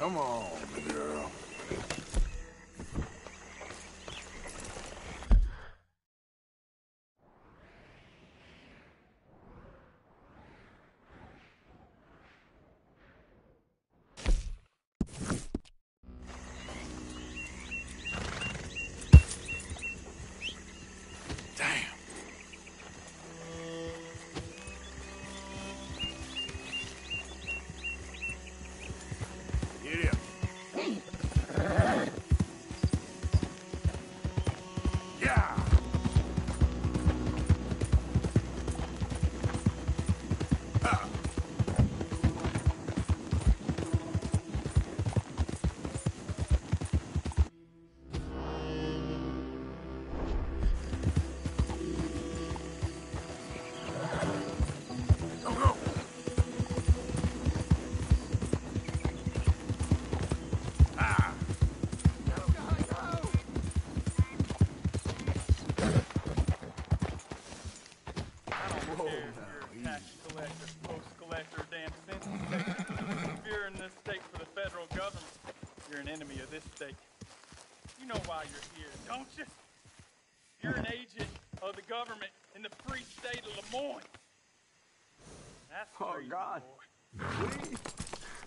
Come on, girl.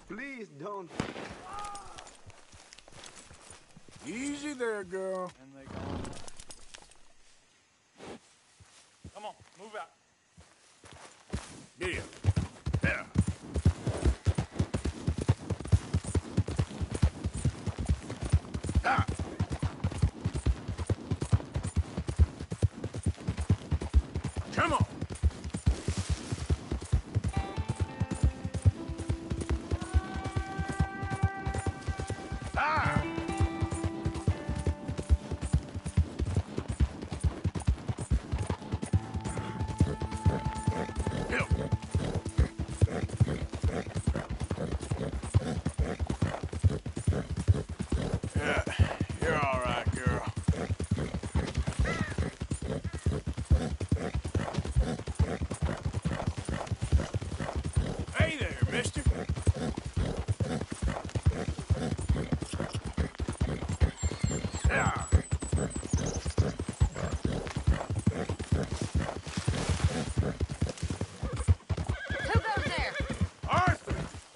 Please don't. Easy there, girl. And they go. Come on, move out. Get here. There. Ah. Come on.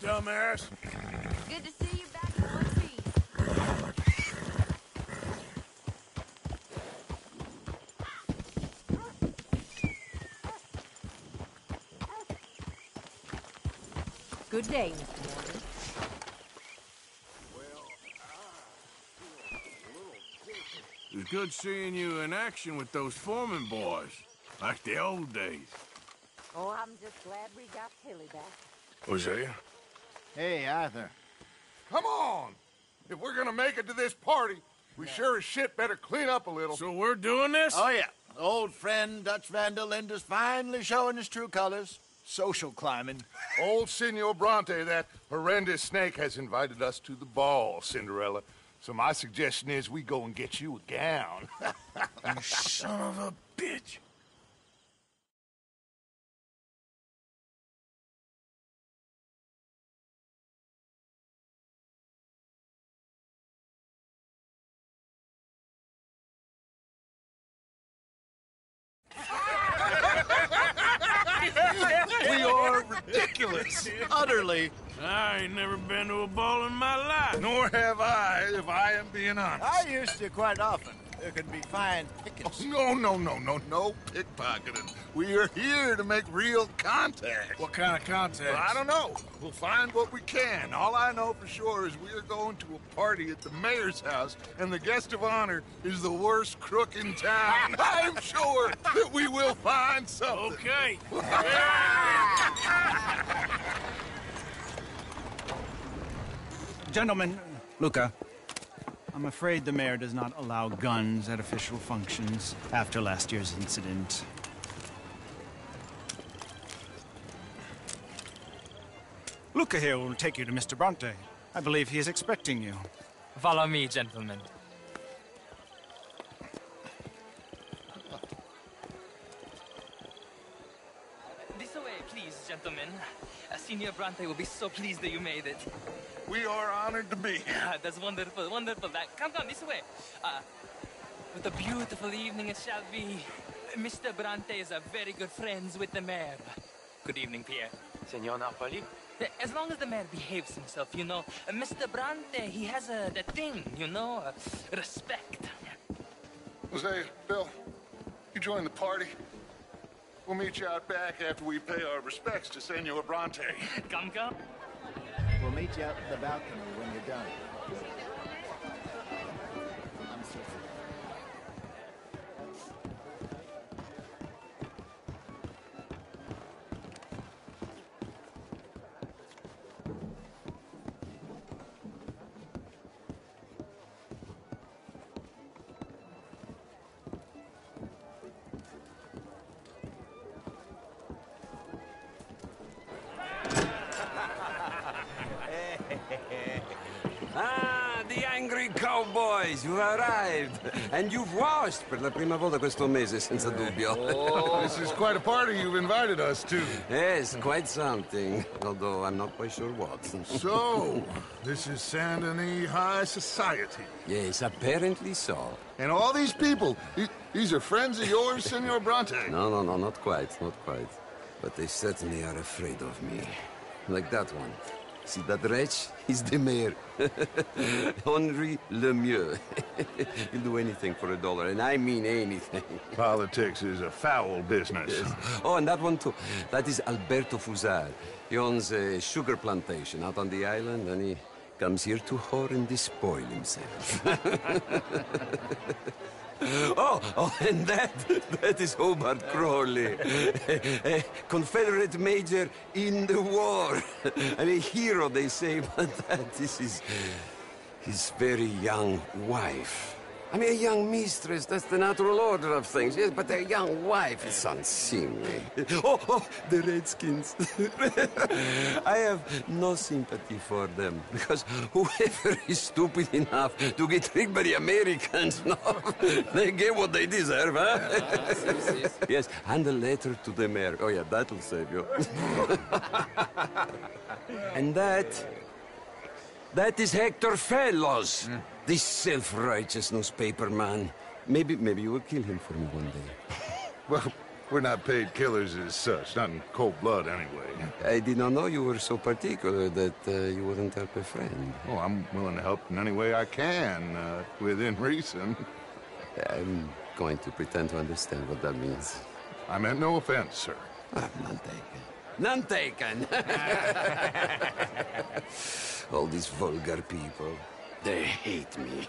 Dumbass. Good to see you back in one piece. Good day, Mr. Morgan. It was good seeing you in action with those foreman boys, like the old days. Oh, I'm just glad we got Tilly back. Hosea? Hey, Arthur. Come on! If we're gonna make it to this party, we sure as shit better clean up a little. So we're doing this? Oh, yeah. Old friend Dutch Van der Linde's finally showing his true colors. Social climbing. Old Senor Bronte, that horrendous snake, has invited us to the ball, Cinderella. So my suggestion is we go and get you a gown. You son of a bitch. We are ridiculous. Utterly. I ain't never been to a ball in my life. Nor have I, if I am being honest. I used to quite often. There can be fine pickings. No pickpocketing. We are here to make real contact. What kind of contact? Well, I don't know. We'll find what we can. All I know for sure is we are going to a party at the mayor's house, and the guest of honor is the worst crook in town. I'm sure that we will find something. Okay. Gentlemen, Luca, I'm afraid the mayor does not allow guns at official functions after last year's incident. Luca here will take you to Mr. Bronte. I believe he is expecting you. Follow me, gentlemen. This way, please, gentlemen. Senior Bronte will be so pleased that you made it. We are honored to be here. That's wonderful, wonderful. Come, this way. What a beautiful evening it shall be. Mr. Bronte is a very good friends with the mayor. Good evening, Pierre. Senor Napoli? As long as the mayor behaves himself, you know. Mr. Bronte, he has that thing, you know, respect. Jose, Bill, you join the party. We'll meet you out back after we pay our respects to Senor Bronte. Come. We'll meet you out in the balcony when you're done. I'm so sorry. Ah, the angry cowboys, you've arrived. And you've washed per la prima volta questo mese, senza dubbio. Oh, this is quite a party you've invited us to. Yes, quite something. Although I'm not quite sure what. So, this is Saint Denis High Society. Yes, apparently so. And all these people, these are friends of yours, Senor Bronte? No, not quite. But they certainly are afraid of me. Like that one. See that wretch? He's the mayor. Henri Lemieux. He'll do anything for $1, and I mean anything. Politics is a foul business. Yes. Oh, and that one too. That is Alberto Fusar. He owns a sugar plantation out on the island, and he comes here to whore and despoil himself. Oh, and that is Hobart Crawley, a Confederate major in the war, and a hero, they say, but that is his very young wife. I mean, a young mistress, that's the natural order of things, yes, but a young wife is unseemly. Oh, the Redskins. I have no sympathy for them, because whoever is stupid enough to get tricked by the Americans, no, they get what they deserve, huh? Yes, and a letter to the mayor. Oh, yeah, that'll save you. And that is Hector Fellows. This self-righteous newspaper man. Maybe you will kill him for me one day. Well, we're not paid killers as such, not in cold blood anyway. I did not know you were so particular that you wouldn't help a friend. Oh, I'm willing to help in any way I can, within reason. I'm going to pretend to understand what that means. I meant no offense, sir. None taken. None taken! All these vulgar people. They hate me.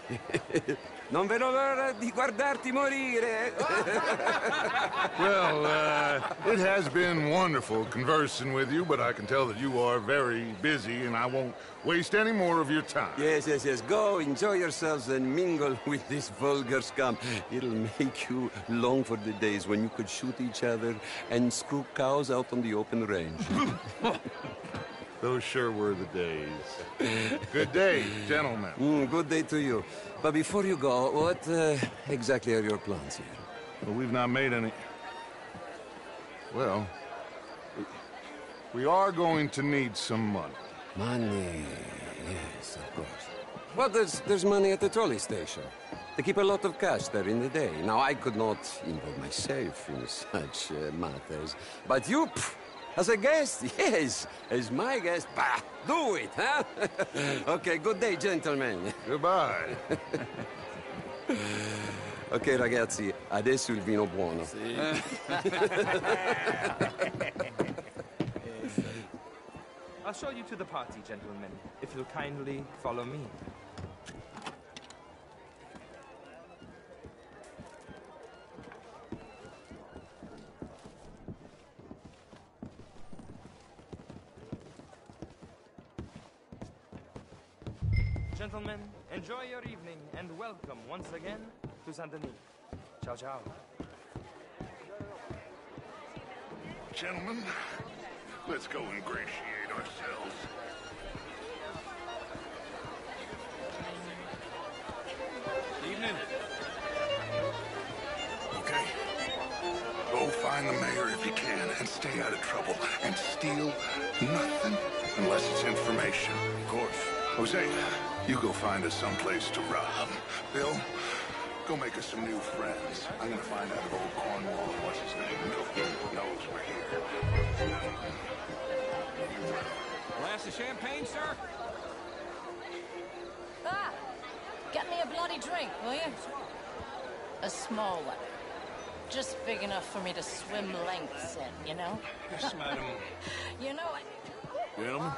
Non vedo l'ora di guardarti morire. Well, it has been wonderful conversing with you, but I can tell that you are very busy, and I won't waste any more of your time. Yes. Go, enjoy yourselves, and mingle with this vulgar scum. It'll make you long for the days when you could shoot each other and screw cows out on the open range. Those sure were the days. Good day, gentlemen. Good day to you. But before you go, what exactly are your plans here? Well, we've not made any... Well, we are going to need some money. Money, yes, of course. Well, there's money at the trolley station. They keep a lot of cash there in the day. Now, I could not involve myself in such matters. But you... As a guest? Yes. As my guest? Bah, do it, huh? Okay, good day, gentlemen. Goodbye. Ok, ragazzi, adesso il vino buono. Sì. I'll show you to the party, gentlemen, if you'll kindly follow me. Gentlemen, enjoy your evening and welcome once again to Saint Denis. Ciao, ciao. Gentlemen, let's go ingratiate ourselves. Evening. Okay. Go find find the mayor if you can, and stay out of trouble, and steal nothing unless it's information. Of course. Jose, you go find us someplace to rob. Bill, go make us some new friends. I'm gonna find out if old Cornwall, what's his name, Milton, knows we're here. Glass of champagne, sir? Ah! Get me a bloody drink, will you? A small one. Just big enough for me to swim lengths in, you know? Yes, madam. You know, Gentlemen?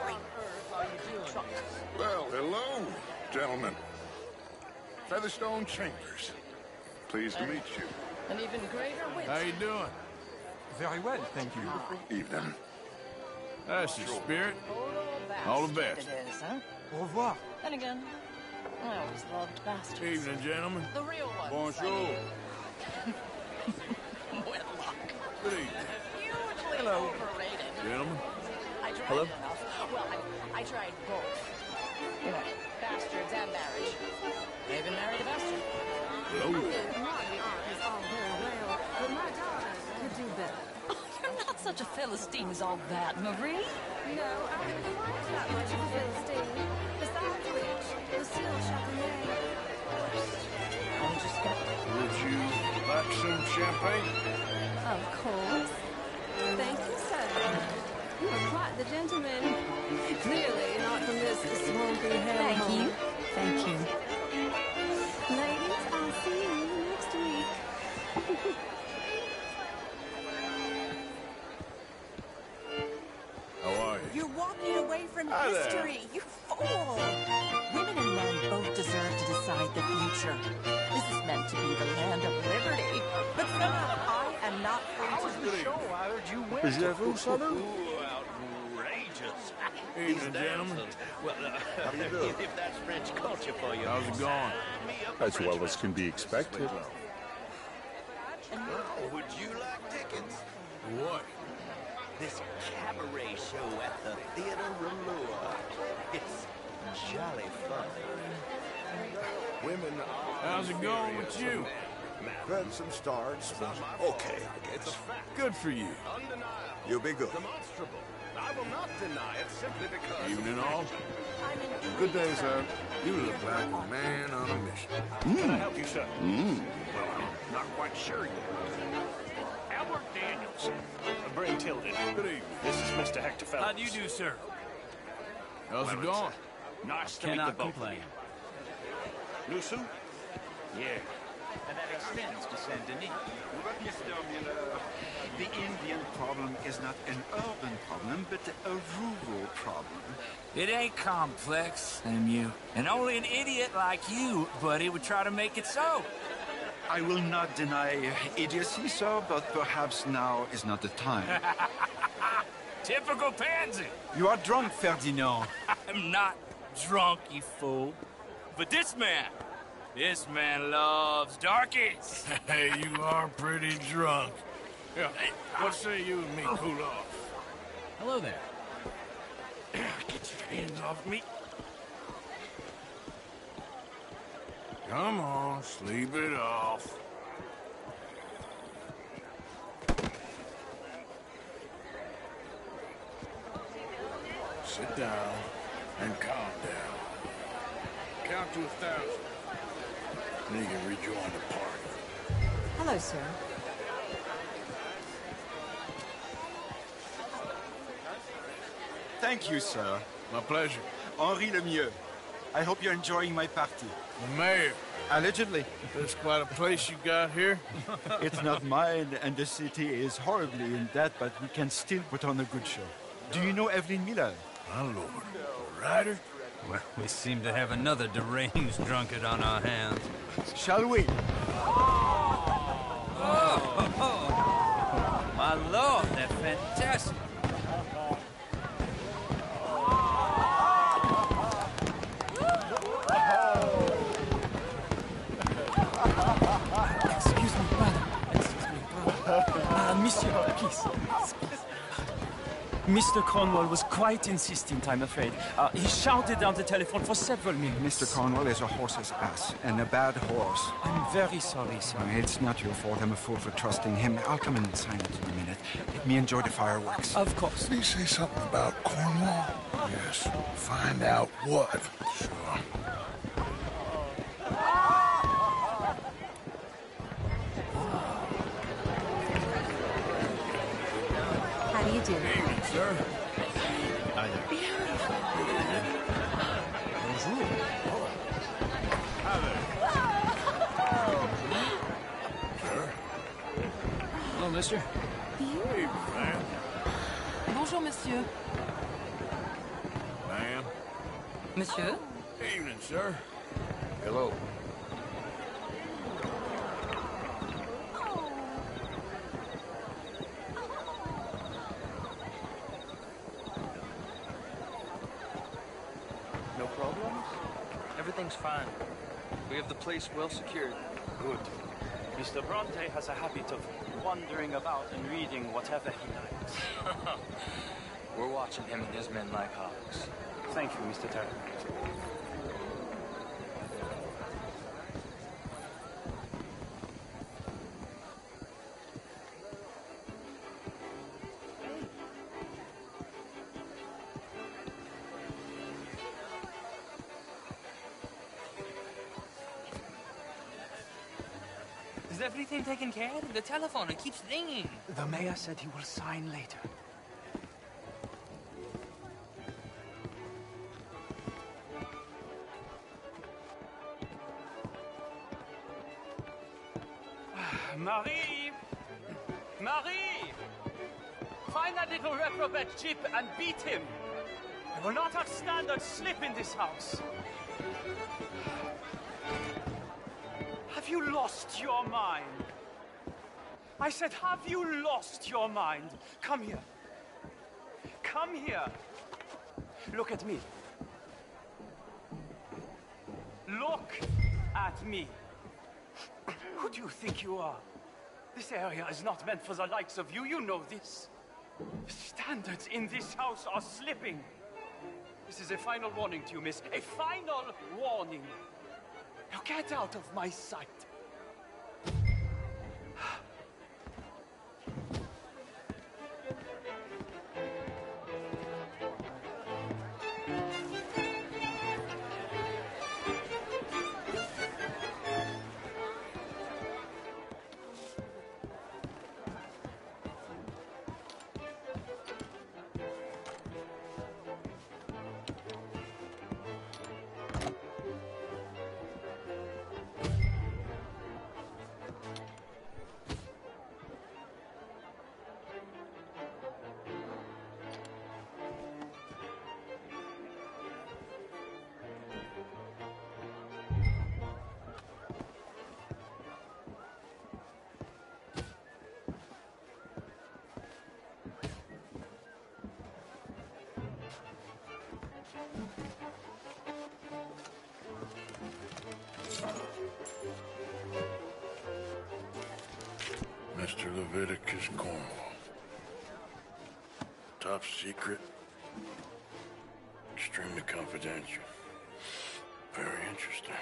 Well, hello, gentlemen. Featherstone Chambers. Pleased to meet you. an even greater wit. How you doing? Very well, thank you. Evening. That's the spirit. All the best. It is, huh? Au revoir. Then again, I always loved bastards. Evening, gentlemen. The real ones. Bonjour. Whitlock. Good evening. Hugely overrated. Gentlemen? I tried enough. Well, I tried both. You know, bastards and marriage. I even married a bastard. Hello. Is all very well, but my daughter could do better. Oh, you're not such a Philistine as all that, Marie. No, I really wasn't that much of a Philistine. Besides which, the still Chardonnay. I'm just gonna... Would you like some champagne? Of course. Thank you, sir. You are quite the gentleman. Clearly not from this swampy hellhole. Thank you. Thank you. Ladies, I'll see you next week. How are you? You're walking away from Hi there. history, you fool! Women and men both deserve to decide the future. This is meant to be the land of liberty. But for now, I am not going to Good evening. Outrageous. Evening, gentlemen. Well, how do you do? If that's French culture for you. How's it going? As well as can be expected. Would you like tickets? What? This cabaret show at the Theater Rouleur. It's jolly fun. Women How's it going with you? had some starts, but okay, I guess. Good for you. You'll be good. Demonstrable. I will not deny it simply because... Evening all. Good day, sir. You look like a man on a mission. Can I help you, sir? Well, I'm not quite sure yet. Albert Daniels. Bring Tilden. Good evening. This is Mr. Hector Phelps. How do you do, sir? How's it going? Nice to meet the Cannot both of complain. you. Lusu? Yeah. And that extends to Saint Denis. But, Mr. Miller, the Indian problem is not an urban problem, but a rural problem. It ain't complex, MU. And only an idiot like you, buddy, would try to make it so. I will not deny idiocy, sir, but perhaps now is not the time. Typical pansy. You are drunk, Ferdinand. I'm not drunk, you fool. But this man loves darkies. Hey, you are pretty drunk. Yeah, what say you and me cool off? Hello there. Get your hands off me. Come on, sleep it off. Sit down and calm down. Count to 1,000. Then you can rejoin the party. Hello, sir. Thank you, sir. My pleasure. Henri Lemieux. I hope you're enjoying my party. The mayor. Allegedly. That's quite a place you got here. It's not mine, and the city is horribly in debt, but we can still put on a good show. Do you know Evelyn Miller? My lord. A writer? Well, we seem to have another deranged drunkard on our hands. Shall we? My lord, they're fantastic. Excuse me, brother. Monsieur, please. Mr. Cornwall was quite insistent, I'm afraid. He shouted down the telephone for several minutes. Mr. Cornwall is a horse's ass, and a bad horse. I'm very sorry, sir. It's not your fault. I'm a fool for trusting him. I'll come in and sign it in a minute. Let me enjoy the fireworks. Of course. Did he say something about Cornwall? Yes. Find out what. Sure. How do you do? Evening, sir. Hi there. Bonjour. Hi there. Sir. Hello, mister. Evening, ma'am. Bonjour, monsieur. Ma'am. Monsieur? Evening, sir. Hello. No problems? Everything's fine. We have the place well secured. Good. Mr. Bronte has a habit of wandering about and reading whatever he likes. We're watching him and his men like hawks. Thank you, Mr. Terry. Is everything taken care of? The telephone, it keeps ringing. The mayor said he will sign later. Marie! Marie! Find that little reprobate Jip and beat him. I will not have standard slip in this house. Have you lost your mind? I said, have you lost your mind? Come here. Come here. Look at me. Look at me. Who do you think you are? This area is not meant for the likes of you. You know this. The standards in this house are slipping. This is a final warning to you, miss. A final warning. Now get out of my sight. Mr. Leviticus Cornwall. Top secret. Extremely confidential. Very interesting.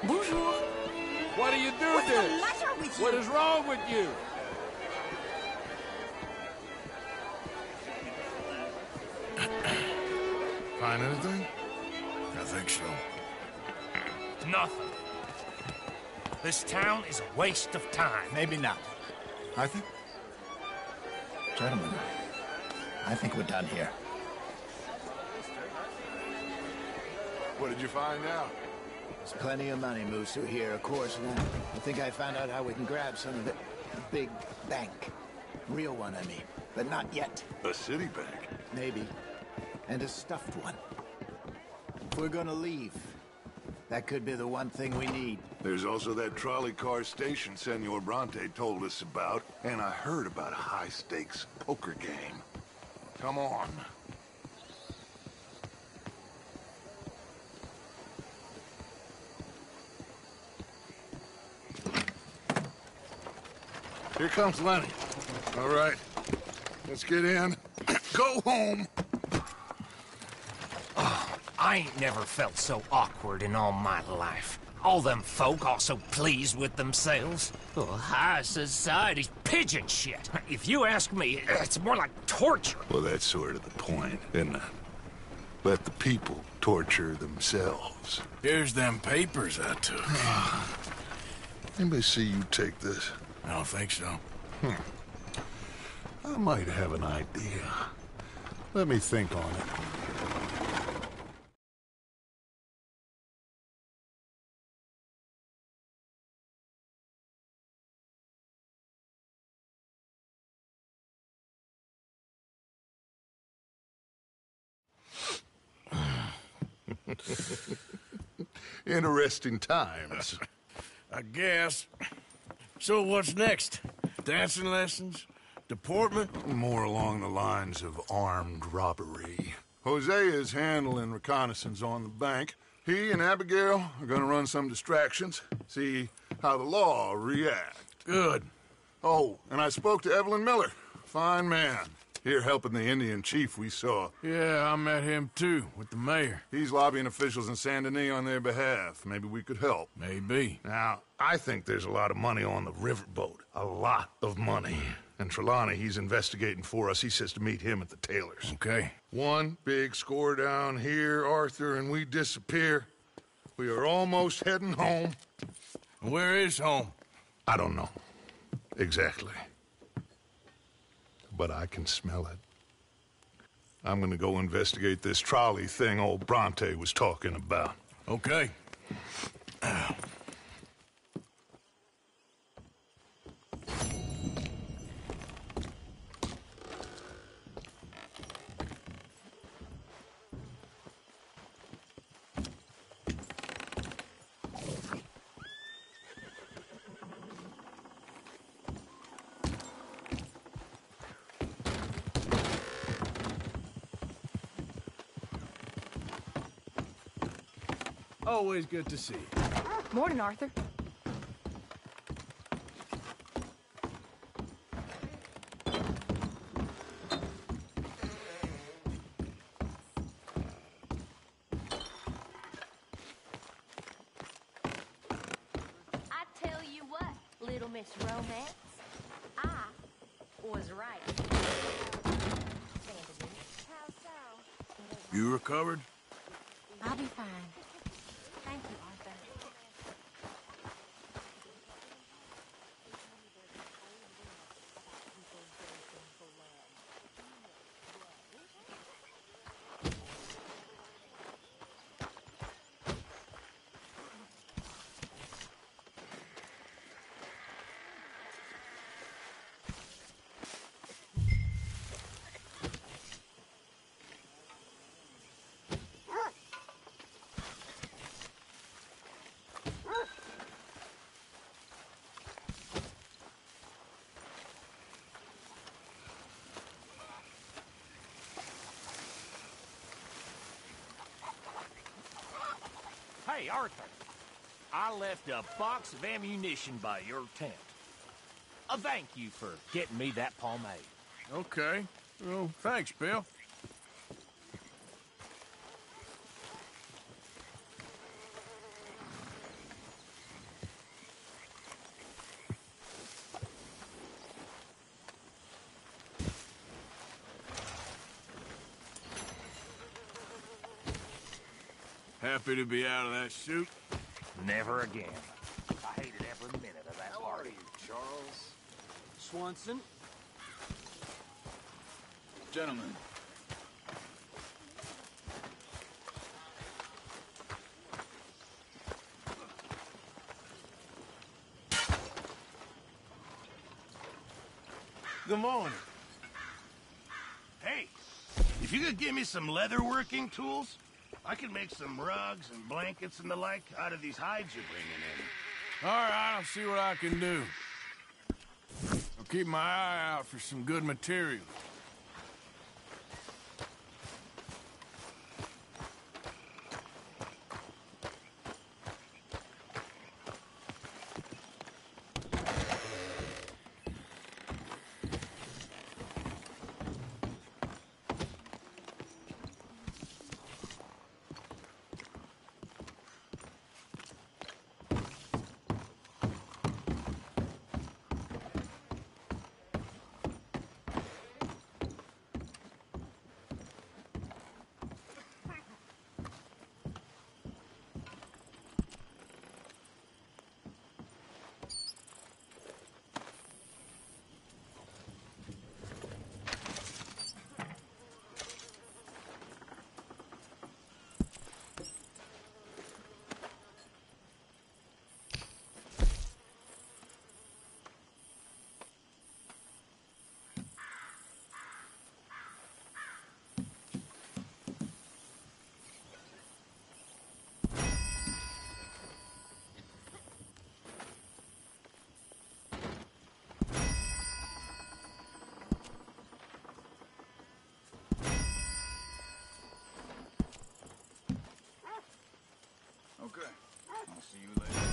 Bonjour. Why do you do What's this? the matter with you? What is wrong with you? Find anything? I think so. Nothing. This town is a waste of time. Maybe not. I think... Gentlemen, I think we're done here. What did you find out? There's plenty of money moves through here, of course, and I think I found out how we can grab some of it. A big bank. Real one, I mean. But not yet. A city bank? Maybe. And a stuffed one. If we're gonna leave, That could be the one thing we need. There's also that trolley car station Senor Bronte told us about, and I heard about a high-stakes poker game. Come on. Here comes Lenny. All right, let's get in. Go home. Oh, I ain't never felt so awkward in all my life. All them folk all so pleased with themselves. Oh, high society's pigeon shit. If you ask me, it's more like torture. Well, that's sort of the point, isn't it? Let the people torture themselves. Here's them papers I took. Anybody see you take this? I don't think so. I might have an idea. Let me think on it. Interesting times. I guess. So what's next? Dancing lessons? Deportment? More along the lines of armed robbery. Hosea is handling reconnaissance on the bank. He and Abigail are gonna run some distractions, see how the law reacts. Good. Oh, and I spoke to Evelyn Miller. Fine man. Here helping the Indian chief we saw. Yeah, I met him too, with the mayor. He's lobbying officials in Saint Denis on their behalf. Maybe we could help. Maybe. Now, I think there's a lot of money on the riverboat. A lot of money. And Trelawney, he's investigating for us. He says to meet him at the Taylor's. Okay. One big score down here, Arthur, and we disappear. We are almost heading home. Where is home? I don't know. Exactly. But I can smell it. I'm gonna go investigate this trolley thing old Bronte was talking about. Okay. Always good to see you. Morning, Arthur. I tell you what, Little Miss Romance, I was right. You recovered? I'll be fine. Thank you, Arthur. Hey, Arthur. I left a box of ammunition by your tent. A thank you for getting me that pomade. Okay. Well, thanks, Bill. Happy to be out of that suit? Never again. I hated every minute of that party. Charles? Swanson? Gentlemen. Good morning. Hey, if you could give me some leatherworking tools, I can make some rugs and blankets and the like out of these hides you're bringing in. All right, I'll see what I can do. I'll keep my eye out for some good material. Okay. I'll see you later.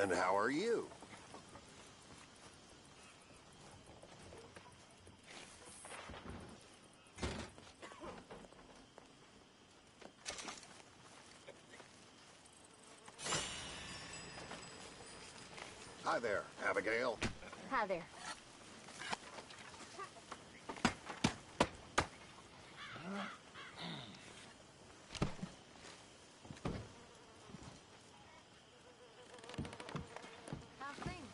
And how are you? Hi there, Abigail. Hi there. How's things?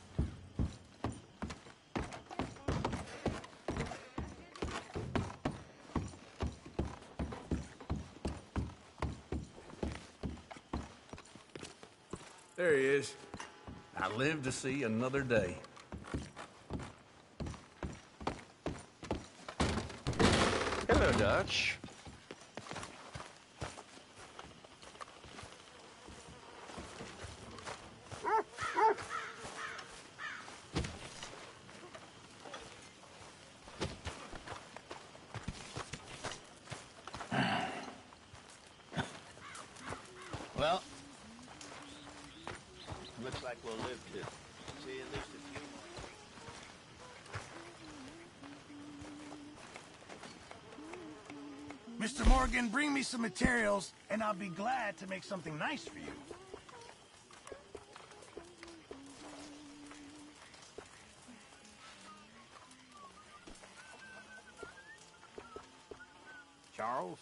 There he is. I live to see another day. Hello, Dutch. Well, looks like we'll live to see at least a few more. Mr. Morgan, bring me some materials, and I'll be glad to make something nice for you. Charles?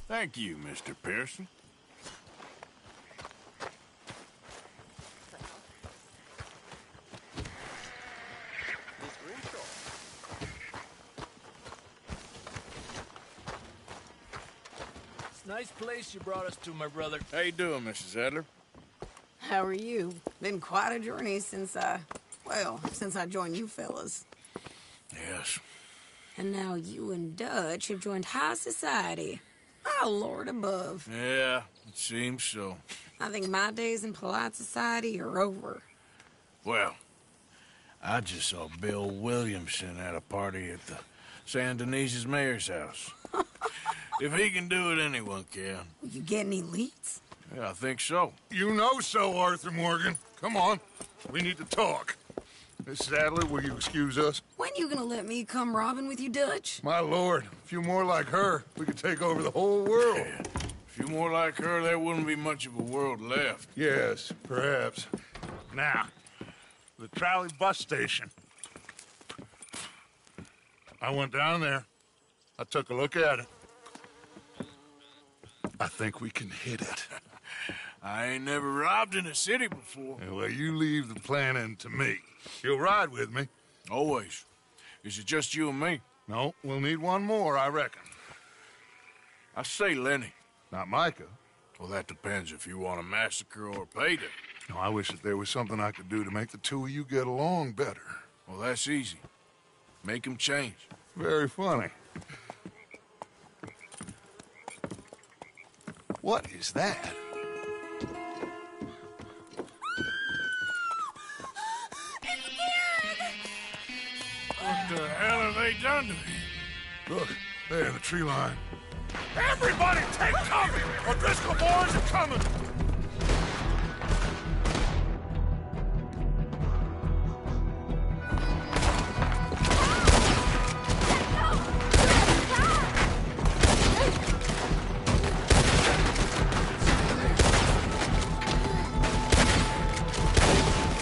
Thank you, Mr. Pearson. Nice place you brought us to, my brother. How you doing, Mrs. Adler? How are you? Been quite a journey since I joined you fellas. Yes. And now you and Dutch have joined high society. Oh, Lord above. Yeah, it seems so. I think my days in polite society are over. Well, I just saw Bill Williamson at a party at the San Denise's mayor's house. If he can do it, anyone can. You get any leads? Yeah, I think so. You know so, Arthur Morgan. Come on, we need to talk. Mrs. Adler, will you excuse us? When you gonna let me come robbing with you, Dutch? My lord, a few more like her, we could take over the whole world. Yeah. A few more like her, there wouldn't be much of a world left. Yes, perhaps. Now, the trolley bus station. I went down there. I took a look at it. I think we can hit it. I ain't never robbed in a city before. Yeah, well, you leave the planning to me. You'll ride with me? Always. Is it just you and me? No, we'll need one more, I reckon. I say Lenny. Not Micah. Well, that depends if you want a massacre or a payday. No, I wish that there was something I could do to make the two of you get along better. Well, that's easy. Make them change. Very funny. What is that? What the hell have they done to me? Look, there in the tree line. Everybody take cover! O'Driscoll boys are coming!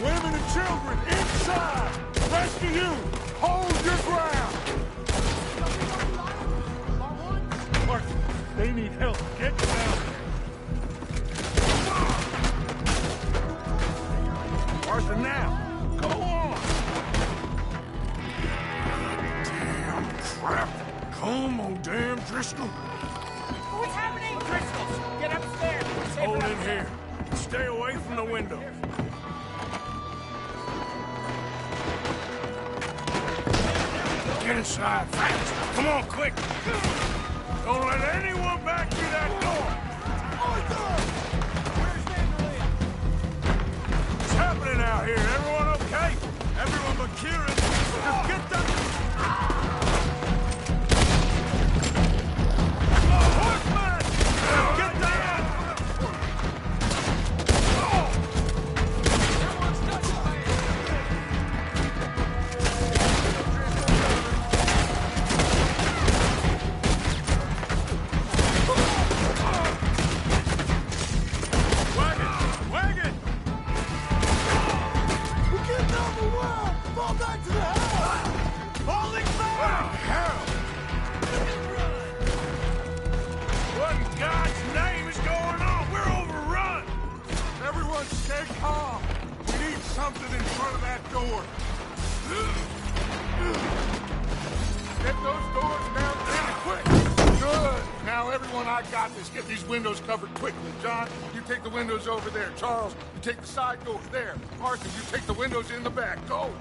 Women and children inside! Rest of you, hold your ground! Martha, they need help. Get down there. Martha, now! Go on! Damn crap. Come on, damn Driscoll. What's happening? Driscolls, get upstairs. Hold in here. Stay away from the window. Get inside, fast! Come on, quick! Don't let anyone back through that door! What's happening out here? Everyone okay? Everyone but Kieran! Just get them! Horseman! Get down! Wagon! We're getting out the world! Fall back to the house! Falling back! Hell! What in God's name is going on? We're overrun! Everyone stay calm. We need something in front of that door. Get those doors down really quick. Good. Now, everyone, I got this. Get these windows covered quickly. John, you take the windows over there. Charles, you take the side doors there. Arthur, you take the windows in the back. Go.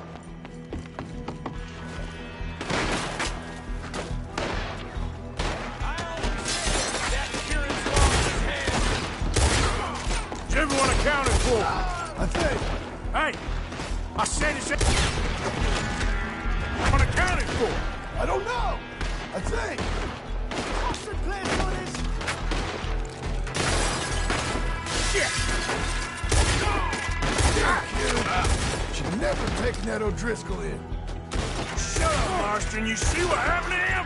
Is everyone accounted for? I think. Hey! I said it's unaccounted for! I don't know. I think. What's the plan for this? Should never taken that O'Driscoll in. Shut up, Marston. You see what happened to him?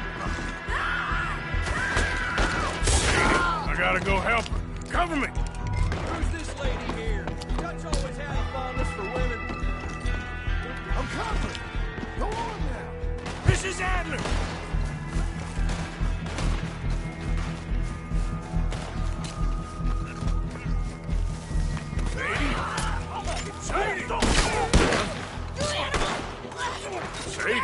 I gotta go help her. Cover me! Who's this lady here? Dutch always had a fondness for women. I'm covered. Go on now. Mrs. Adler! Sadie! Sadie! Sadie!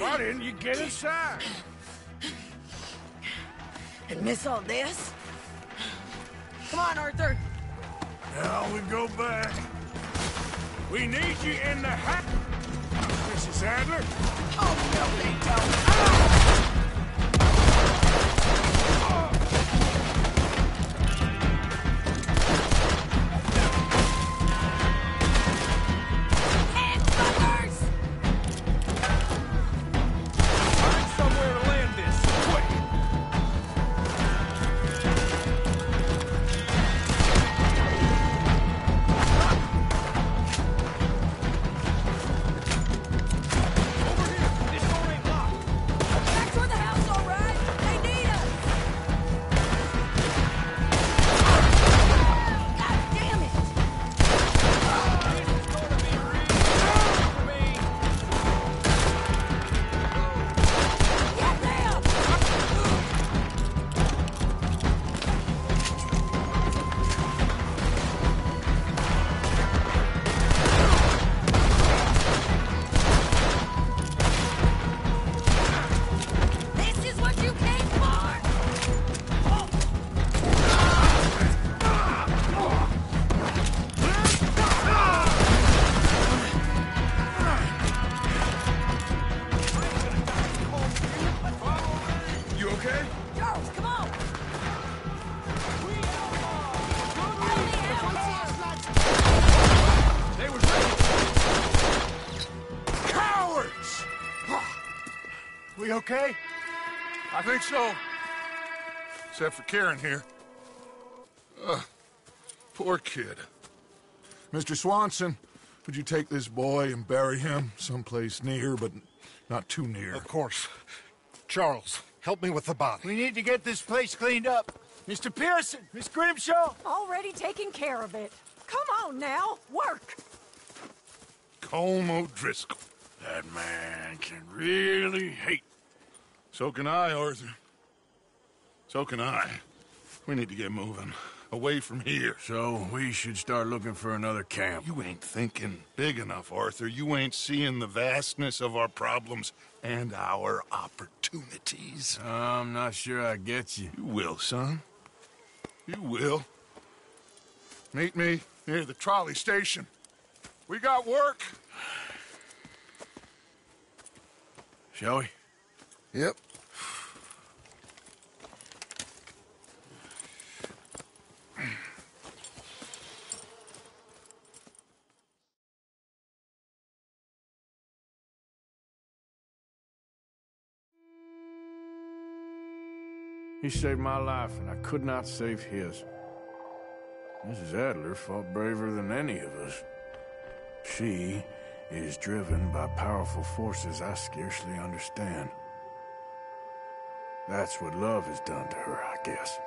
Why didn't you get inside? And miss all this? Come on, Arthur. Now we go back. We need you in the hat, Mrs. Adler. Oh, no, they don't. Okay? I think so. Except for Karen here. Poor kid. Mr. Swanson, would you take this boy and bury him someplace near, but not too near? Of course. Charles, help me with the body. We need to get this place cleaned up. Mr. Pearson, Miss Grimshaw. Already taking care of it. Come on now, work. Colm O'Driscoll. That man can really hate. So can I, Arthur. So can I. We need to get moving. Away from here. So we should start looking for another camp. You ain't thinking big enough, Arthur. You ain't seeing the vastness of our problems and our opportunities. I'm not sure I get you. You will, son. You will. Meet me near the trolley station. We got work. Shall we? Yep. He saved my life, and I could not save his. Mrs. Adler fought braver than any of us. She is driven by powerful forces I scarcely understand. That's what love has done to her, I guess.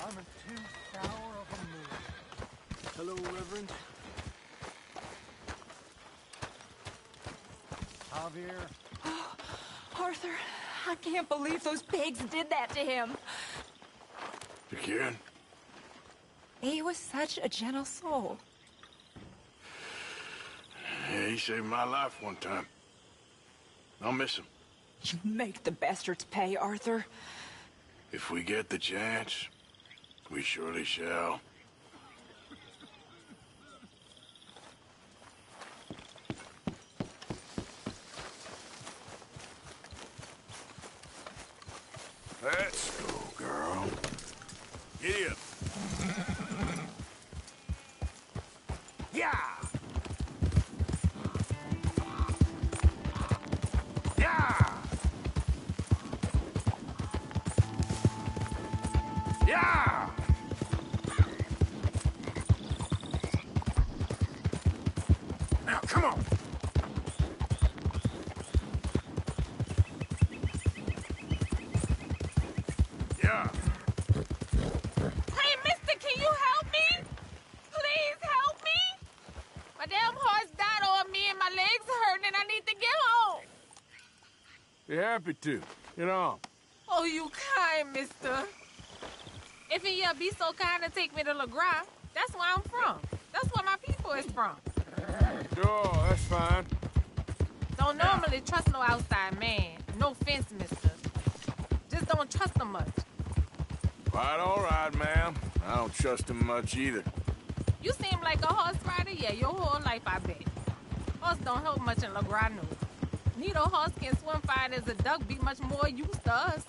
I'm in too sour of a mood. Hello, Reverend. Javier. Oh, Arthur, I can't believe those pigs did that to him. You kidding? He was such a gentle soul. Yeah, he saved my life one time. I'll miss him. You make the bastards pay, Arthur. If we get the chance, we surely shall. Let's go, girl. Giddy up. Yeah! Yeah! Yeah! Come on. Yeah. Hey, mister, can you help me? Please help me? My damn horse died on me and my legs hurt and I need to get home. Be happy to. Get on. Oh, you kind, mister. If you be so kind to take me to LeGras, that's where I'm from. That's where my people is from. Sure, that's fine. Don't normally trust no outside man. No offense, mister. Just don't trust him much. Quite all right, ma'am. I don't trust him much either. You seem like a horse rider, yeah, your whole life, I bet. Horse don't help much in LeGras, no. Neither horse can swim fine as a duck, be much more used to us.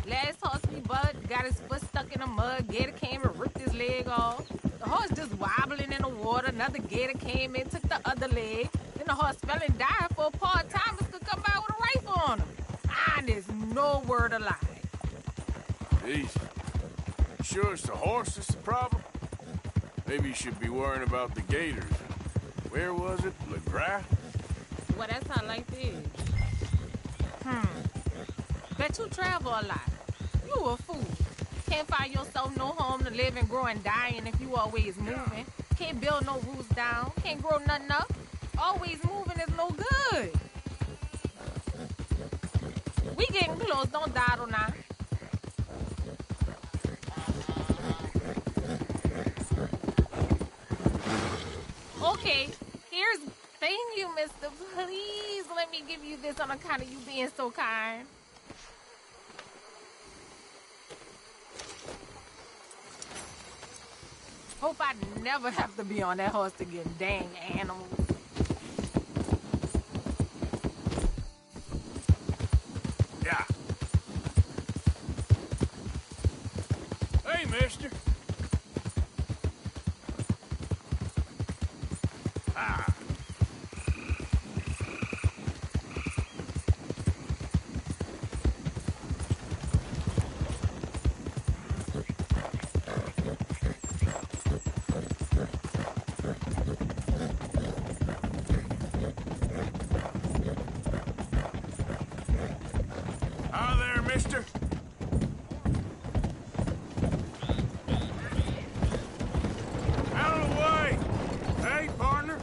Last horse we bud got his foot stuck in the mud, gator came and ripped his leg off. The horse just wobbling in the water, another gator came in, took the other leg. Then the horse fell and died for a part-timers could come by with a rifle on him. Honest, no word of lie. Easy. Sure it's the horse that's the problem? Maybe you should be worrying about the gators. Where was it? LeGras? Well, that's how life is. Bet you travel a lot. You a fool. Can't find yourself no home to live and grow and dying if you always moving. Can't build no roots down. Can't grow nothing up. Always moving is no good. We getting close. Don't dawdle now. Okay, here's... Thank you, mister. Please let me give you this on account of you being so kind. Hope I never have to be on that horse again, dang animals. Yeah. Hey, mister. Ah. Hi there, mister. Out of the way! Hey, partner.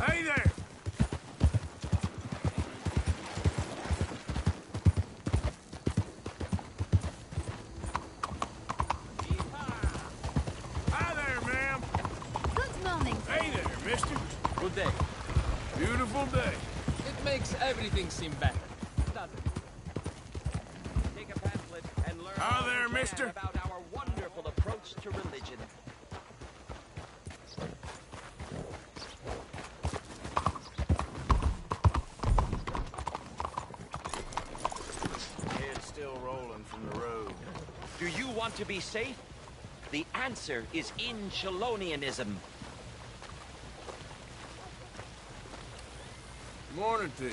Hey there! Hi there, ma'am. Good morning. Hey there, mister. Good day. Beautiful day. It makes everything seem better, doesn't it? Take a pamphlet and learn Hi there, mister. about our wonderful approach to religion. Head still rolling from the road. Do you want to be safe? The answer is in Chelonianism. Morning to you.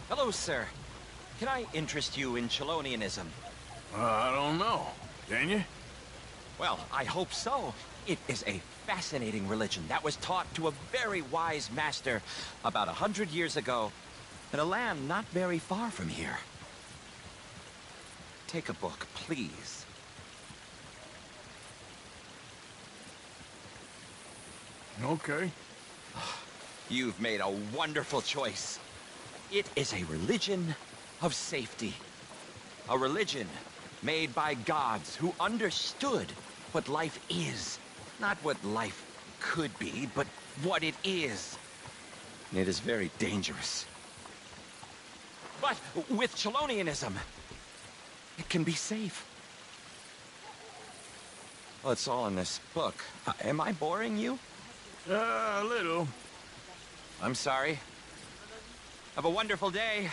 Hello, sir. Can I interest you in Chelonianism? I don't know. Can you? Well, I hope so. It is a fascinating religion that was taught to a very wise master about 100 years ago in a land not very far from here. Take a book, please. Okay. You've made a wonderful choice. It is a religion of safety. A religion made by gods who understood what life is. Not what life could be, but what it is. And it is very dangerous. But with Chelonianism, it can be safe. Well, it's all in this book. Am I boring you? A little. I'm sorry. Have a wonderful day.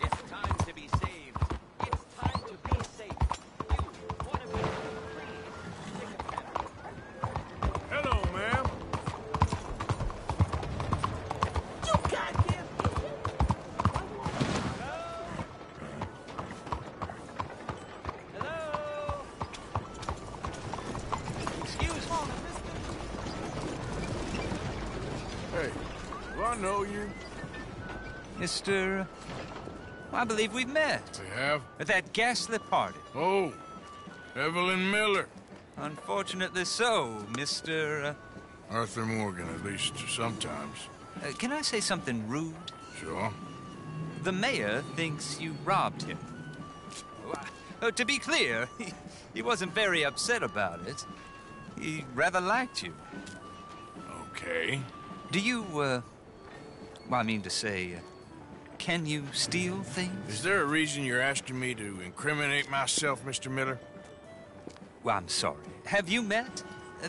It's time to be saved. It's time to be safe. You, one of you, please take a pamphlet. Hello, ma'am. Hey, do I know you? Mr. I believe we've met. We have? At that ghastly party. Oh, Evelyn Miller. Unfortunately so, Mr. Arthur Morgan, at least sometimes. Can I say something rude? Sure. The mayor thinks you robbed him. To be clear, he wasn't very upset about it. He rather liked you. Okay. Do you, well, I mean to say, can you steal things? Is there a reason you're asking me to incriminate myself, Mr. Miller? Well, I'm sorry. Have you met?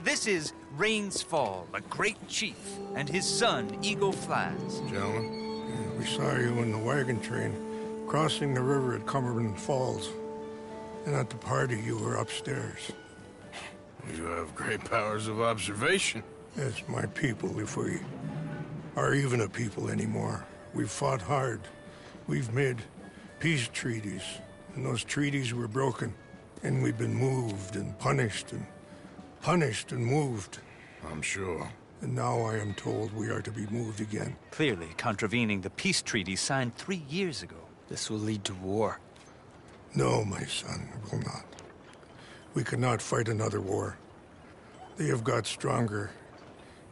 This is Rains Fall, a great chief, and his son, Eagle Flies. Gentlemen? Yeah, we saw you in the wagon train, crossing the river at Cumberland Falls. And at the party, you were upstairs. You have great powers of observation. Yes, my people, if we are even a people anymore. We've fought hard. We've made peace treaties, and those treaties were broken. And we've been moved and punished and moved. I'm sure. And now I am told we are to be moved again. Clearly contravening the peace treaty signed 3 years ago. This will lead to war. No, my son, it will not. We cannot fight another war. They have got stronger,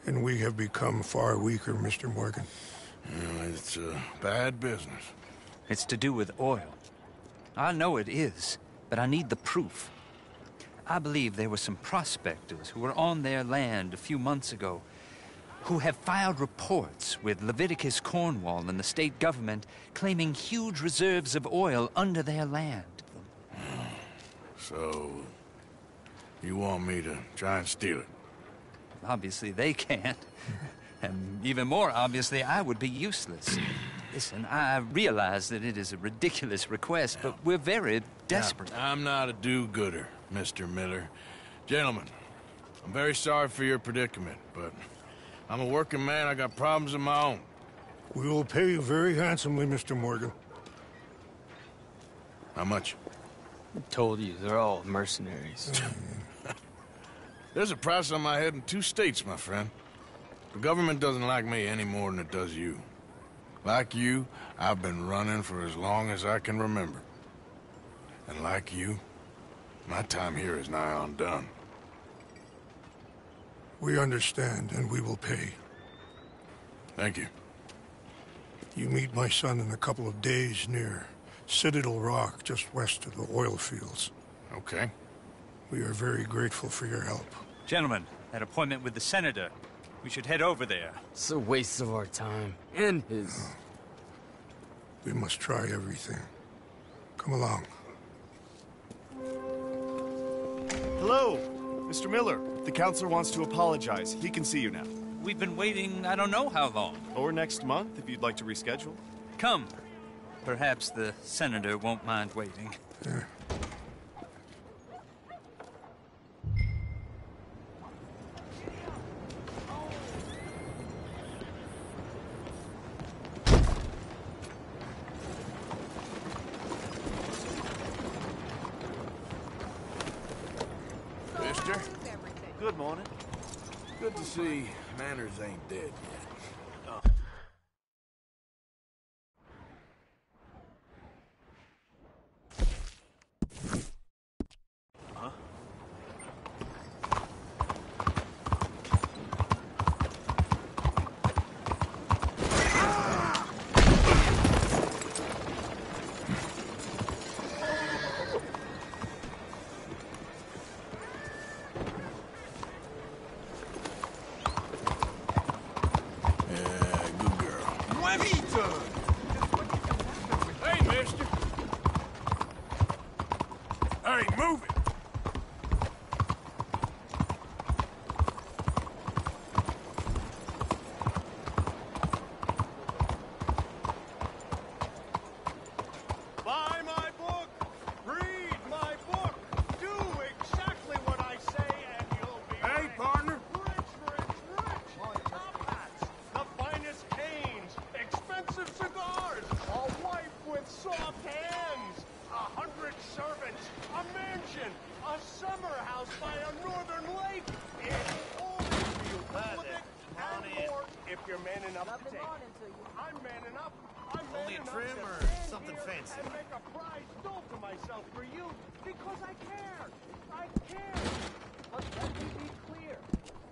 and we have become far weaker, Mr. Morgan. Well, it's a bad business. It's to do with oil. I know it is, but I need the proof. I believe there were some prospectors who were on their land a few months ago who have filed reports with Leviticus Cornwall and the state government claiming huge reserves of oil under their land. So, you want me to try and steal it? Obviously they can't. And even more obviously, I would be useless. Listen, I realize that it is a ridiculous request, but we're very desperate. Now, I'm not a do-gooder, Mr. Miller. Gentlemen, I'm very sorry for your predicament, but I'm a working man. I got problems of my own. We will pay you very handsomely, Mr. Morgan. How much? I told you, they're all mercenaries. There's a price on my head in 2 states, my friend. The government doesn't like me any more than it does you. Like you, I've been running for as long as I can remember. And like you, my time here is nigh on done. We understand, and we will pay. Thank you. You meet my son in a couple of days near Citadel Rock, just west of the oil fields. Okay. We are very grateful for your help. Gentlemen, that appointment with the senator. We should head over there. It's a waste of our time. And his. We must try everything. Come along. Hello, Mr. Miller. The counselor wants to apologize. He can see you now. We've been waiting I don't know how long. Or next month, if you'd like to reschedule. Come. Perhaps the senator won't mind waiting. Yeah. Mister? Good morning. Good to see manners ain't dead yet. Hey, mister! Hey, move it! Buy my book! Read my book! Do exactly what I say and you'll be Hey, partner! rich! Top hats! The finest canes! Expensive cigars! manning up to take. I'm manning up. I'm Only a manning up trim to or stand something here fancy? and make a prize doll to myself for you because I care. I care. But let me be clear.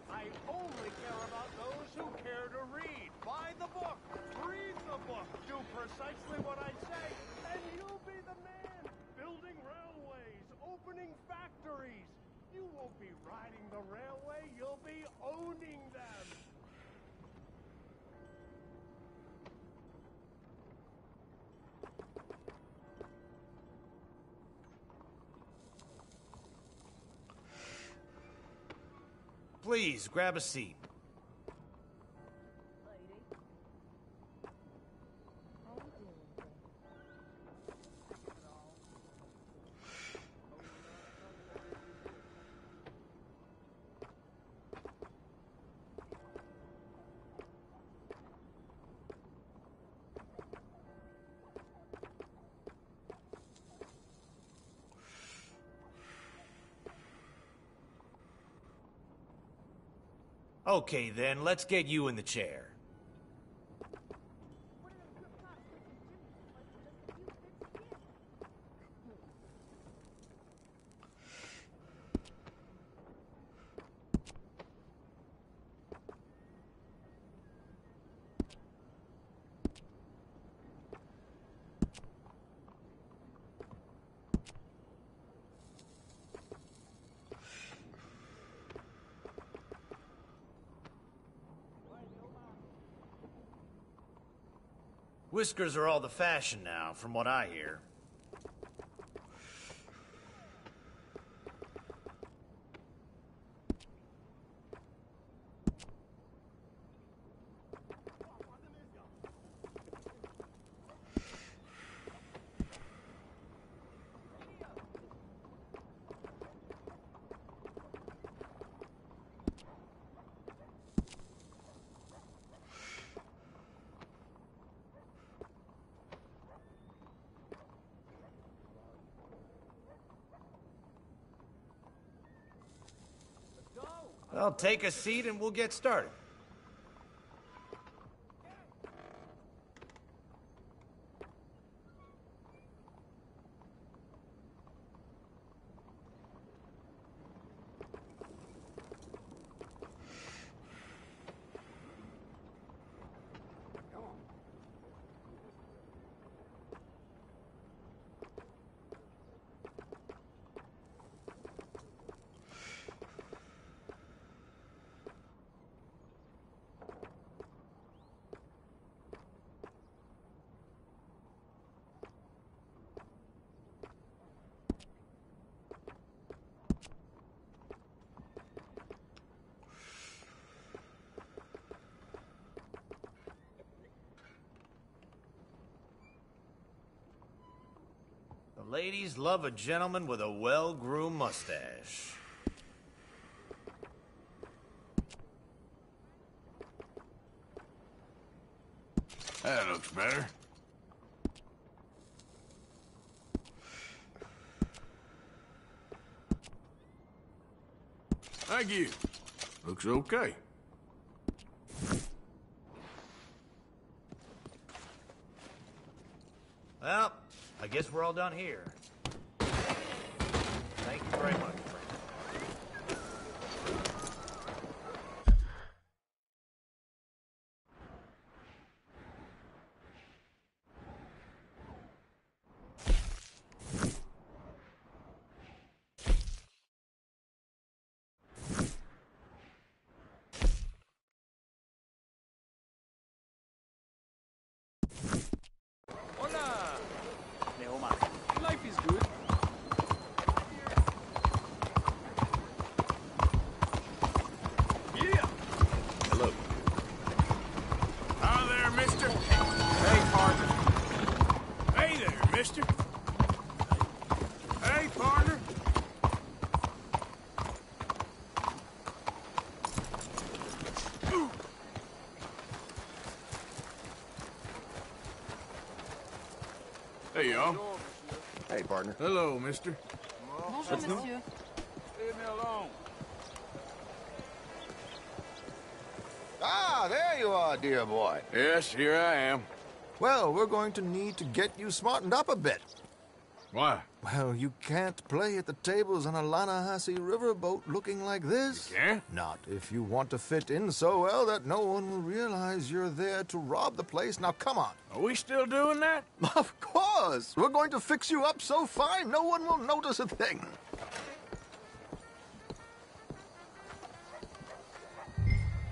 I only care about those who care to read. Buy the book. Read the book. Do precisely what I say, and you'll be the man. Building railways, opening factories. You won't be riding the railway, you'll be owning them. Please, grab a seat. Okay, then, let's get you in the chair. Whiskers are all the fashion now, from what I hear. Well, take a seat and we'll get started. The ladies love a gentleman with a well-groomed mustache. That looks better. Thank you. Looks okay. Well, I guess we're all done here. Thank you very much, friend. Life is good. Yeah. Hello. Hi there, mister. Hey, partner. Hey there, mister. Hey, partner. Hey, y'all. Hey, partner. Hello, mister. Bonjour, monsieur. Leave me alone. Ah, Ah, there you are, dear boy. Yes, here I am. Well, we're going to need to get you smartened up a bit. Why? Well, you can't play at the tables on a Lanahasi riverboat looking like this. You can't? Not if you want to fit in so well that no one will realize you're there to rob the place. Now, come on. Are we still doing that? Of course. We're going to fix you up so fine no one will notice a thing.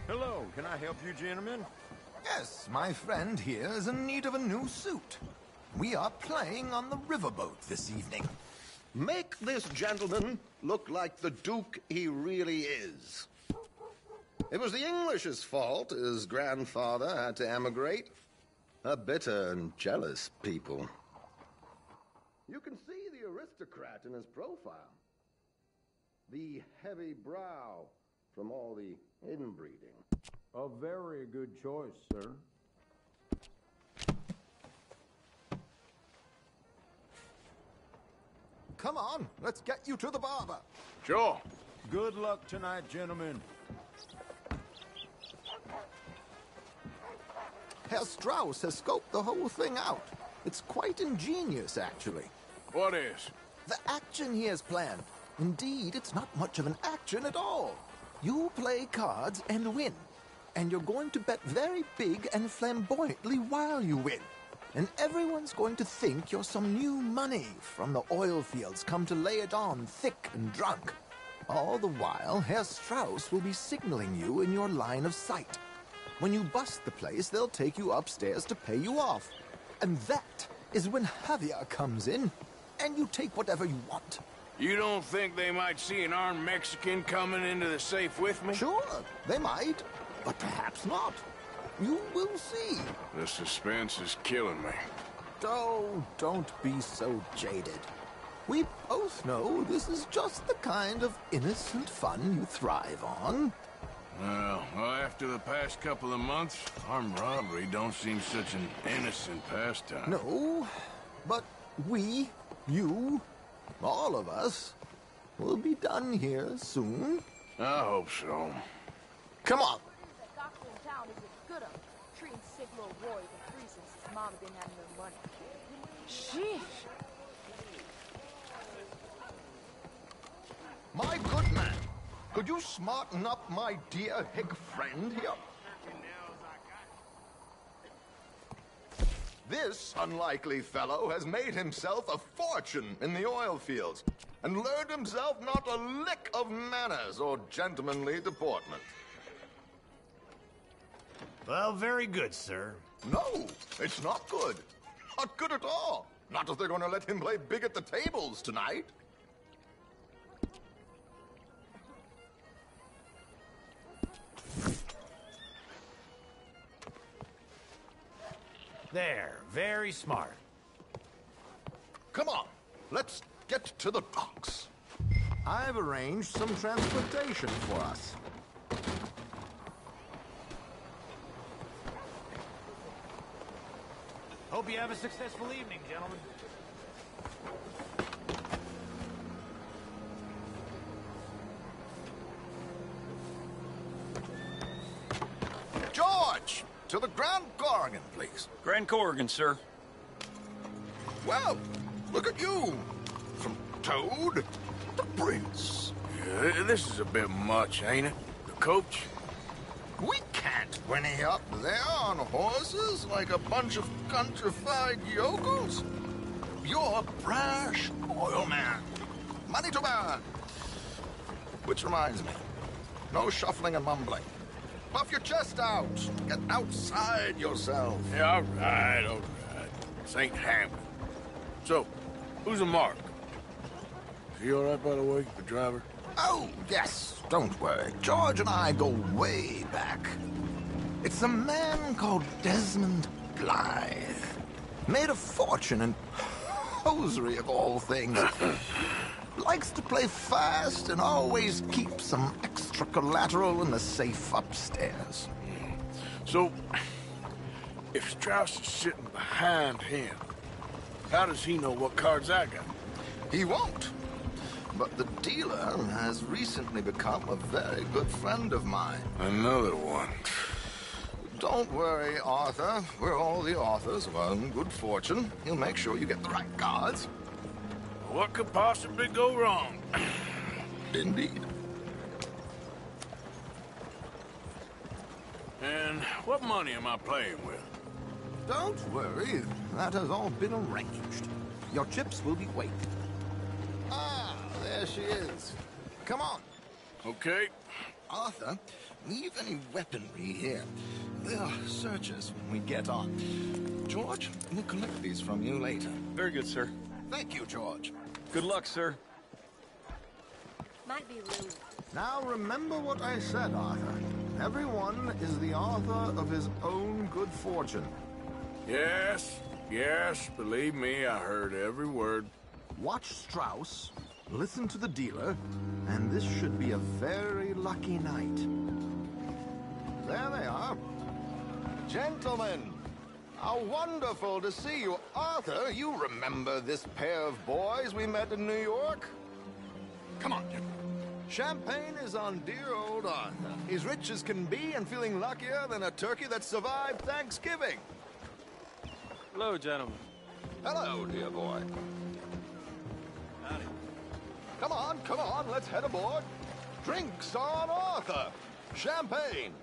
Hello, can I help you, gentlemen? Yes, my friend here is in need of a new suit. We are playing on the riverboat this evening. Make this gentleman look like the Duke he really is. It was the English's fault his grandfather had to emigrate. A bitter and jealous people. You can see the aristocrat in his profile. The heavy brow from all the inbreeding. A very good choice, sir. Come on, let's get you to the barber. Sure. Good luck tonight, gentlemen. Herr Strauss has scoped the whole thing out. It's quite ingenious, actually. What is? The action he has planned. Indeed, it's not much of an action at all. You play cards and win. And you're going to bet very big and flamboyantly while you win. And everyone's going to think you're some new money from the oil fields come to lay it on thick and drunk. All the while, Herr Strauss will be signaling you in your line of sight. When you bust the place, they'll take you upstairs to pay you off. And that is when Javier comes in, and you take whatever you want. You don't think they might see an armed Mexican coming into the safe with me? Sure, they might, but perhaps not. You will see. The suspense is killing me. Oh, don't be so jaded. We both know this is just the kind of innocent fun you thrive on. Well, after the past couple of months, armed robbery don't seem such an innocent pastime. No, but we, you, all of us, will be done here soon. I hope so. Come on. The doctor in town is a good one. Treating sick little Roy for free since his mom didn't have no money. Sheesh. My good man, could you smarten up my dear hick friend here? This unlikely fellow has made himself a fortune in the oil fields and learned himself not a lick of manners or gentlemanly deportment. Well, very good, sir. No, it's not good. Not good at all. Not if they're going to let him play big at the tables tonight. There, very smart. Come on, let's get to the docks. I've arranged some transportation for us. Hope you have a successful evening, gentlemen. George, to the Grand Corrigan, please. Grand Corrigan, sir. Well, look at you. From Toad to Prince. Yeah, this is a bit much, ain't it? The coach? We can't whinny up there on horses like a bunch of countrified yokels. You're a brash oil man. Money to burn. Which reminds me, no shuffling and mumbling. Puff your chest out. Get outside yourself. Yeah, all right. This ain't happening. So, who's a Mark? Is he all right, by the way, the driver? Oh, yes. Don't worry. George and I go way back. It's a man called Desmond Blythe. Made a fortune in hosiery of all things. Likes to play fast and always keeps some extra collateral in the safe upstairs. So, if Strauss is sitting behind him, how does he know what cards I got? He won't. But the dealer has recently become a very good friend of mine. Another one. Don't worry, Arthur. We're all the authors of our own good fortune. He'll make sure you get the right cards. What could possibly go wrong? Indeed. And what money am I playing with? Don't worry. That has all been arranged. Your chips will be waiting. Ah, there she is. Come on. Okay. Arthur, leave any weaponry here. They'll search us when we get on. George, we'll collect these from you later. Very good, sir. Thank you, George. Good luck, sir. Might be rude. Now remember what I said, Arthur. Everyone is the author of his own good fortune. Yes, yes, believe me, I heard every word. Watch Strauss, listen to the dealer, and this should be a very lucky night. There they are. Gentlemen, how wonderful to see you. Arthur, you remember this pair of boys we met in New York? Come on, gentlemen. Champagne is on dear old Arthur. He's rich as can be and feeling luckier than a turkey that survived Thanksgiving. Hello, gentlemen. Hello, dear boy. Howdy. Come on, let's head aboard. Drinks on Arthur. Champagne.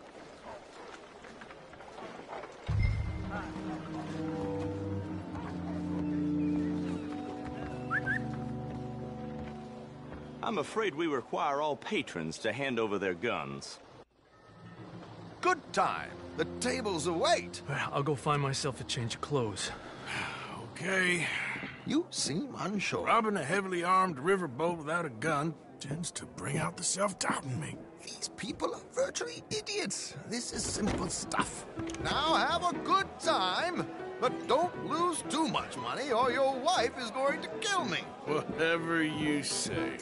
I'm afraid we require all patrons to hand over their guns. Good time. The tables await. I'll go find myself a change of clothes. Okay. You seem unsure. Robbing a heavily armed riverboat without a gun tends to bring out the self-doubt in me. These people are virtually idiots. This is simple stuff. Now have a good time, but don't lose too much money or your wife is going to kill me. Whatever you say.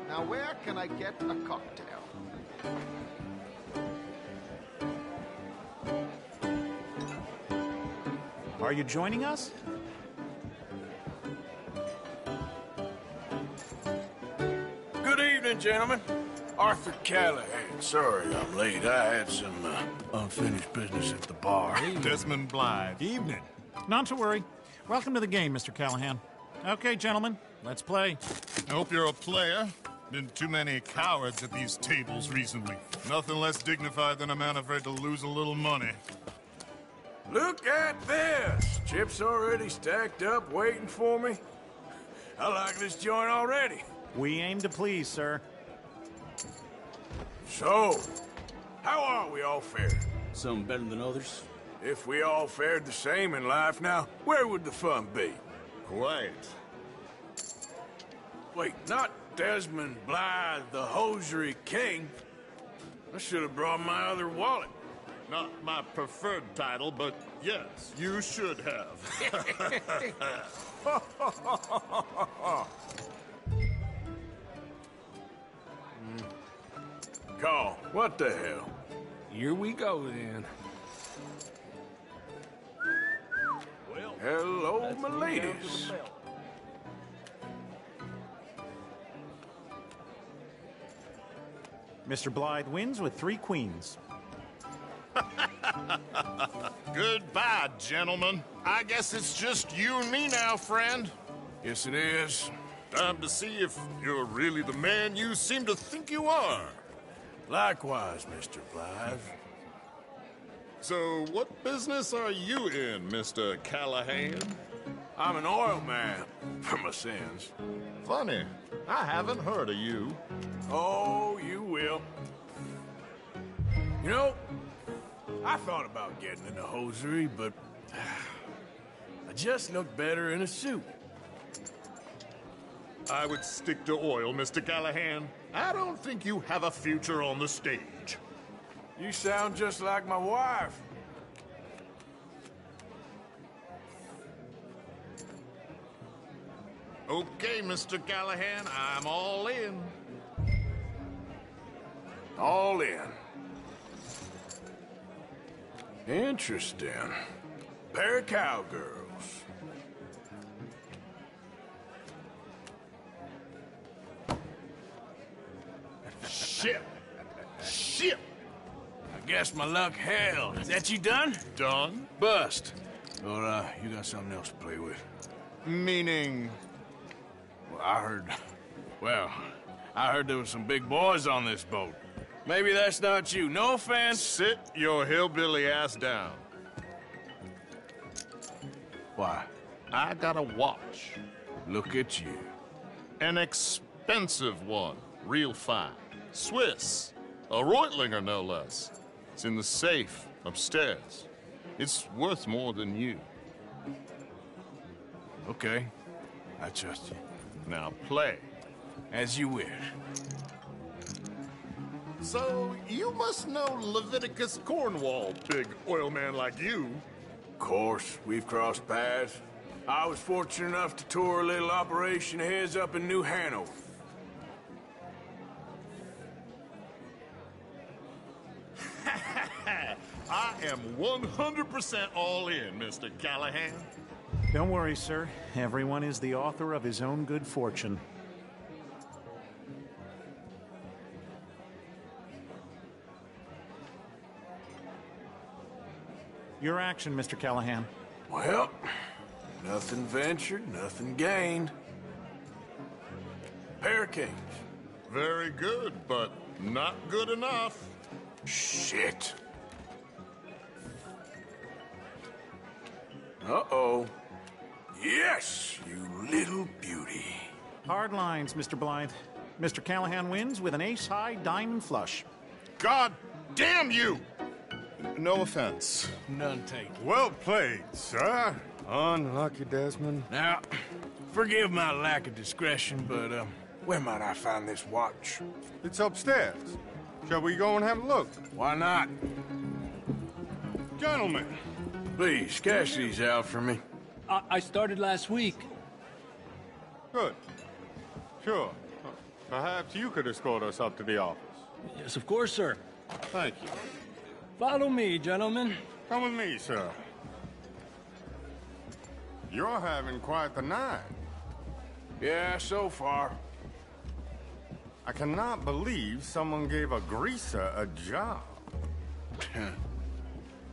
Now where can I get a cocktail? Are you joining us? Good evening, gentlemen. Arthur Callahan. Sorry I'm late. I had some unfinished business at the bar. Desmond Blythe. Evening. Not to worry. Welcome to the game, Mr. Callahan. Okay, gentlemen, let's play. I hope you're a player. Been too many cowards at these tables recently. Nothing less dignified than a man afraid to lose a little money. Look at this! Chips already stacked up, waiting for me. I like this joint already. We aim to please, sir. So, how are we all fared? Some better than others. If we all fared the same in life now, where would the fun be? Quiet. Wait, not Desmond Blythe, the hosiery king. I should have brought my other wallet. Not my preferred title, but yes, you should have. Call, what the hell? Here we go, then. Well, hello, my ladies. Mr. Blythe wins with 3 queens. Goodbye, gentlemen. I guess it's just you and me now, friend. Yes, it is. Time to see if you're really the man you seem to think you are. Likewise, Mr. Blythe. So, what business are you in, Mr. Callahan? I'm an oil man, for my sins. Funny, I haven't heard of you. Oh, you will. You know, I thought about getting into hosiery, but I just look better in a suit. I would stick to oil, Mr. Callahan. I don't think you have a future on the stage. You sound just like my wife. Okay, Mr. Callahan, I'm all in. All in. Interesting. Pair of cowgirls. Shit! Shit! Guess my luck held. Is that you done? Done? Bust. Or, you got something else to play with? Meaning? Well, I heard there was some big boys on this boat. Maybe that's not you. No offense. Sit your hillbilly ass down. Why? I got a watch. Look at you. An expensive one. Real fine. Swiss. A Reutlinger, no less. It's in the safe upstairs. It's worth more than you. Okay. I trust you. Now play. As you wish. So, you must know Leviticus Cornwall, big oil man like you. Of course, we've crossed paths. I was fortunate enough to tour a little operation of his up in New Hanover. I am 100% all in, Mr. Callahan. Don't worry, sir. Everyone is the author of his own good fortune. Your action, Mr. Callahan. Well, nothing ventured, nothing gained. Pair of kings. Very good, but not good enough. Shit. Uh-oh. Yes, you little beauty. Hard lines, Mr. Blythe. Mr. Callahan wins with an ace-high diamond flush. God damn you! No offense. None taken. Well played, sir. Unlucky, Desmond. Now, forgive my lack of discretion, but, where might I find this watch? It's upstairs. Shall we go and have a look? Why not? Gentlemen. Please, cash these out for me. I started last week. Good. Sure. Perhaps you could escort us up to the office. Yes, of course, sir. Thank you. Follow me, gentlemen. Come with me, sir. You're having quite the night. Yeah, so far. I cannot believe someone gave a greaser a job.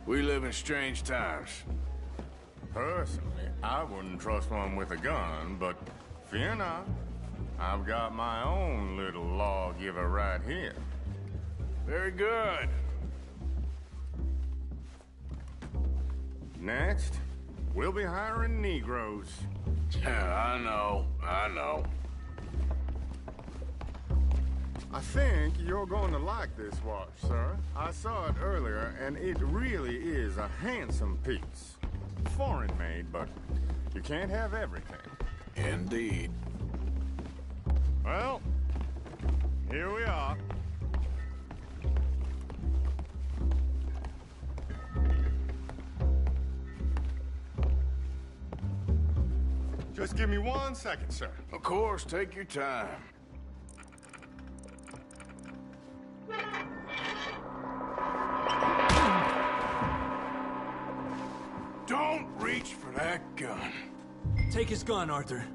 We live in strange times. Personally, I wouldn't trust one with a gun, but fear not. I've got my own little lawgiver right here. Very good. Next, we'll be hiring Negroes. I know. I think you're going to like this watch, sir. I saw it earlier, and it really is a handsome piece. Foreign made, but you can't have everything. Indeed. Well, here we are. Just give me 1 second, sir. Of course, take your time. Don't reach for that gun. Take his gun, Arthur.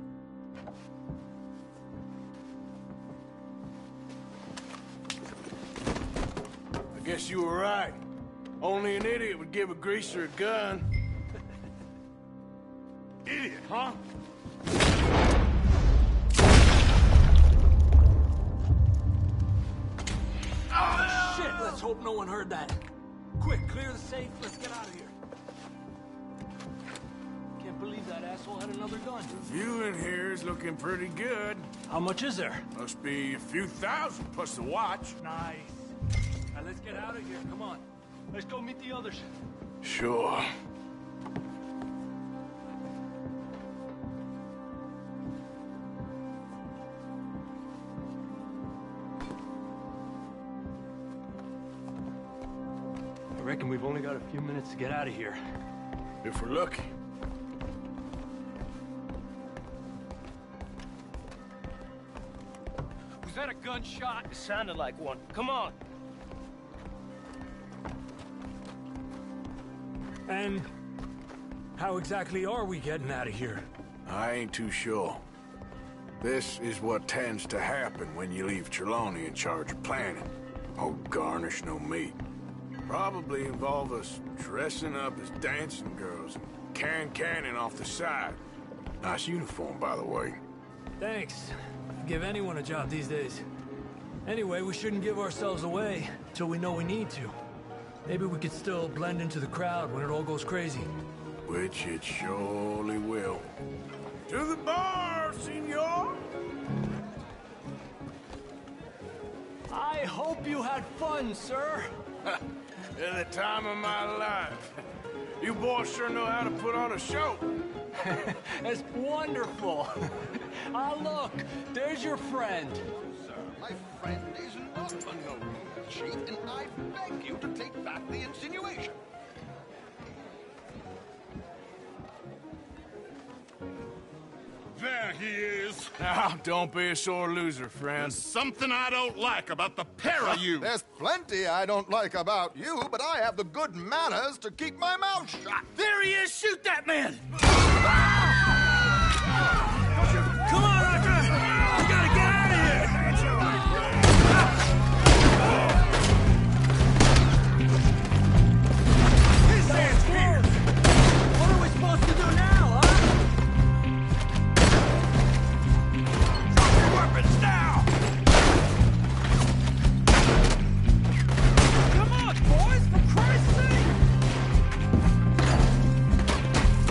I guess you were right. Only an idiot would give a greaser a gun. Idiot, huh? Oh, shit! Let's hope no one heard that. Quick, clear the safe. Let's get out of here. Can't believe that asshole had another gun. The view in here is looking pretty good. How much is there? Must be a few thousand plus the watch. Nice. Now let's get out of here. Come on. Let's go meet the others. Sure. I reckon we've only got a few minutes to get out of here. If we're lucky. Was that a gunshot? It sounded like one. Come on. And how exactly are we getting out of here? I ain't too sure. This is what tends to happen when you leave Trelawney in charge of planning. Oh, garnish no meat. Probably involve us dressing up as dancing girls and canning off the side. Nice uniform, by the way. Thanks. Give anyone a job these days. Anyway, we shouldn't give ourselves away till we know we need to. Maybe we could still blend into the crowd when it all goes crazy. Which it surely will. To the bar, senor! I hope you had fun, sir. At the time of my life. You boys sure know how to put on a show. It's wonderful. Ah, look, there's your friend. Sir, my friend is not a noble cheat, and I beg you to take back the insinuation. There he is. Now, don't be a sore loser, friend. There's something I don't like about the pair of you. There's plenty I don't like about you, but I have the good manners to keep my mouth shut. There he is! Shoot that man! Come on, Roger! We gotta get out of here! His hands here! What are we supposed to do now, huh? Drop your weapons now! Come on, boys, for Christ's sake!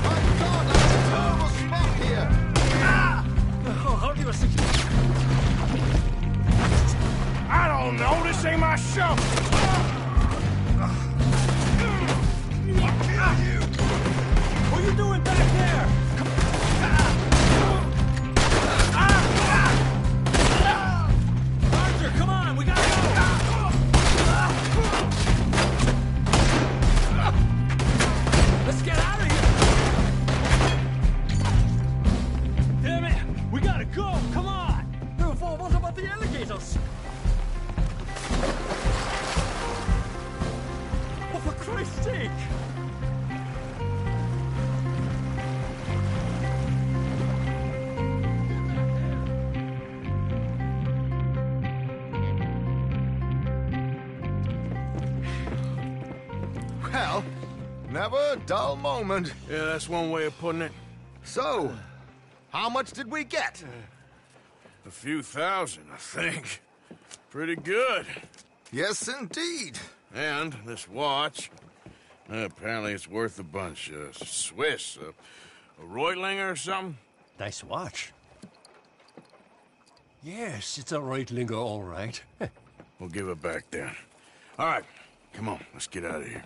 My God, that's a terrible spot here. I'll give us a... I don't know, this ain't my show! What are you doing back there? Archer, come on, we gotta go! Let's get out of here! Damn it! We gotta go! Come on! What about the alligators? Oh, for Christ's sake! Well, never a dull moment. Yeah, that's one way of putting it. So, how much did we get? A few thousand, I think. Pretty good. Yes, indeed. And this watch, apparently it's worth a bunch. Swiss, a Reutlinger or something? Nice watch. Yes, it's a Reutlinger, all right. We'll give it back then. All right, come on, let's get out of here.